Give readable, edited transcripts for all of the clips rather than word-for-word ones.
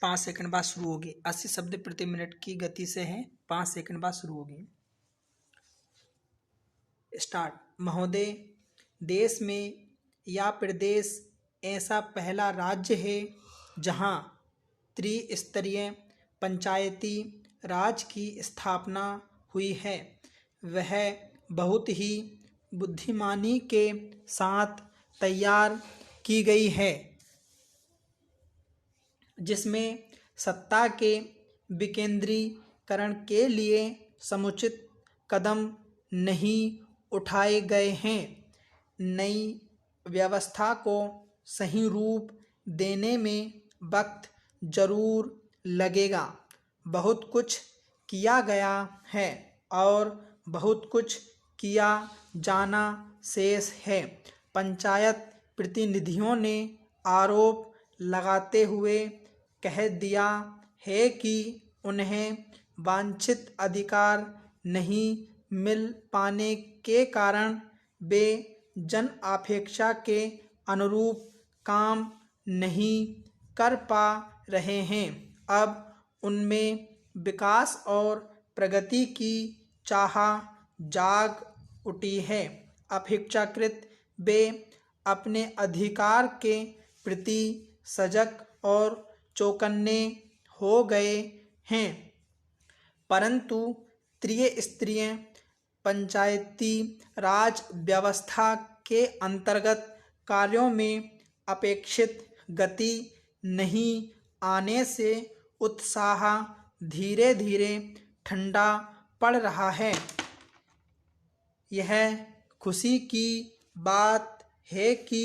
5 second बाद शुरू होगी। 80 शब्द प्रति मिनट की गति से है। 5 सेकंड बाद शुरू होगी। स्टार्ट। महोदय, देश में या प्रदेश ऐसा पहला राज्य है जहां त्रिस्तरीय पंचायती राज की स्थापना हुई है। वह बहुत ही बुद्धिमानी के साथ तैयार की गई है, जिसमें सत्ता के विकेंद्रीकरण के लिए समुचित कदम नहीं उठाए गए हैं। नई व्यवस्था को सही रूप देने में वक्त जरूर लगेगा। बहुत कुछ किया गया है और बहुत कुछ किया जाना शेष है। पंचायत प्रतिनिधियों ने आरोप लगाते हुए कह दिया है कि उन्हें वांछित अधिकार नहीं मिल पाने के कारण वे जन अपेक्षा के अनुरूप काम नहीं कर पा रहे हैं। अब उनमें विकास और प्रगति की चाह जाग उठी है। अपेक्षाकृत वे अपने अधिकार के प्रति सजग और चौकन्ने हो गए हैं, परंतु त्रिस्तरीय पंचायती राज व्यवस्था के अंतर्गत कार्यों में अपेक्षित गति नहीं आने से उत्साह धीरे धीरे ठंडा पड़ रहा है। यह खुशी की बात है कि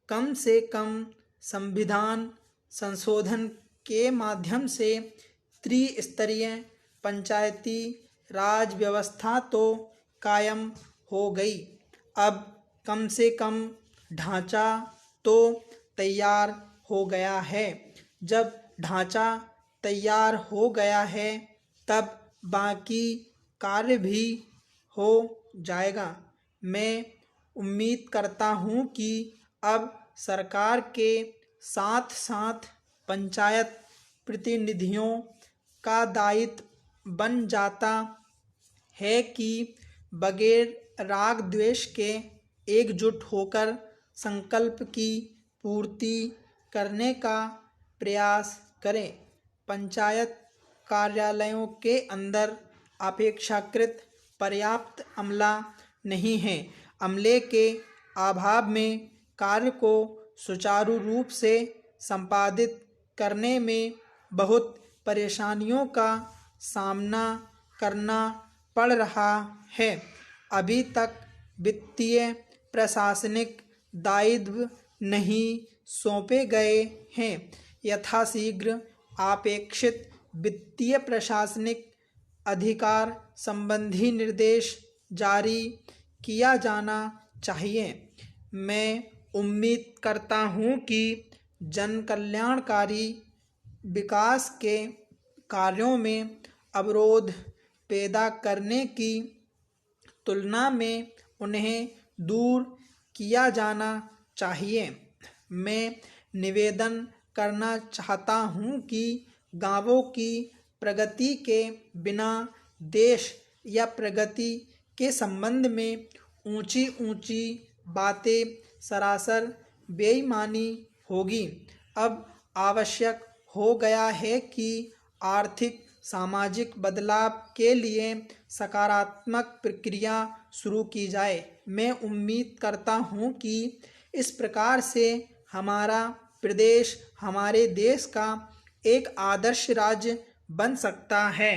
कम से कम संविधान संशोधन के माध्यम से त्रिस्तरीय पंचायती राज व्यवस्था तो कायम हो गई। अब कम से कम ढांचा तो तैयार हो गया है। जब ढांचा तैयार हो गया है तब बाकी कार्य भी हो जाएगा। मैं उम्मीद करता हूँ कि अब सरकार के साथ साथ पंचायत प्रतिनिधियों का दायित्व बन जाता है कि बगैर राग द्वेष के एकजुट होकर संकल्प की पूर्ति करने का प्रयास करें। पंचायत कार्यालयों के अंदर अपेक्षाकृत पर्याप्त अमला नहीं है। अमले के अभाव में कार्य को सुचारू रूप से संपादित करने में बहुत परेशानियों का सामना करना पड़ रहा है। अभी तक वित्तीय प्रशासनिक दायित्व नहीं सौंपे गए हैं। यथाशीघ्र अपेक्षित वित्तीय प्रशासनिक अधिकार संबंधी निर्देश जारी किया जाना चाहिए। मैं उम्मीद करता हूँ कि जन कल्याणकारी विकास के कार्यों में अवरोध पैदा करने की तुलना में उन्हें दूर किया जाना चाहिए। मैं निवेदन करना चाहता हूँ कि गांवों की प्रगति के बिना देश या प्रगति के संबंध में ऊंची ऊंची बातें सरासर बेईमानी होगी। अब आवश्यक हो गया है कि आर्थिक सामाजिक बदलाव के लिए सकारात्मक प्रक्रिया शुरू की जाए। मैं उम्मीद करता हूँ कि इस प्रकार से हमारा प्रदेश हमारे देश का एक आदर्श राज्य बन सकता है।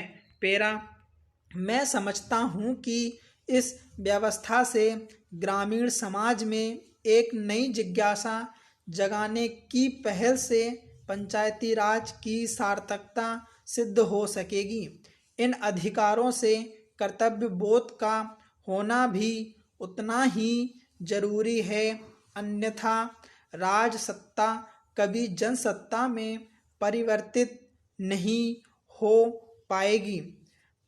मैं समझता हूँ कि इस व्यवस्था से ग्रामीण समाज में एक नई जिज्ञासा जगाने की पहल से पंचायती राज की सार्थकता सिद्ध हो सकेगी। इन अधिकारों से कर्तव्य बोध का होना भी उतना ही जरूरी है, अन्यथा राज सत्ता कभी जनसत्ता में परिवर्तित नहीं हो पाएगी।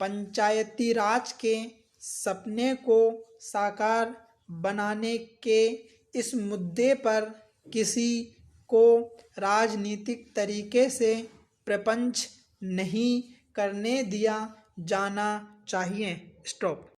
पंचायती राज के सपने को साकार बनाने के इस मुद्दे पर किसी को राजनीतिक तरीके से प्रपंच नहीं करने दिया जाना चाहिए। स्टॉप।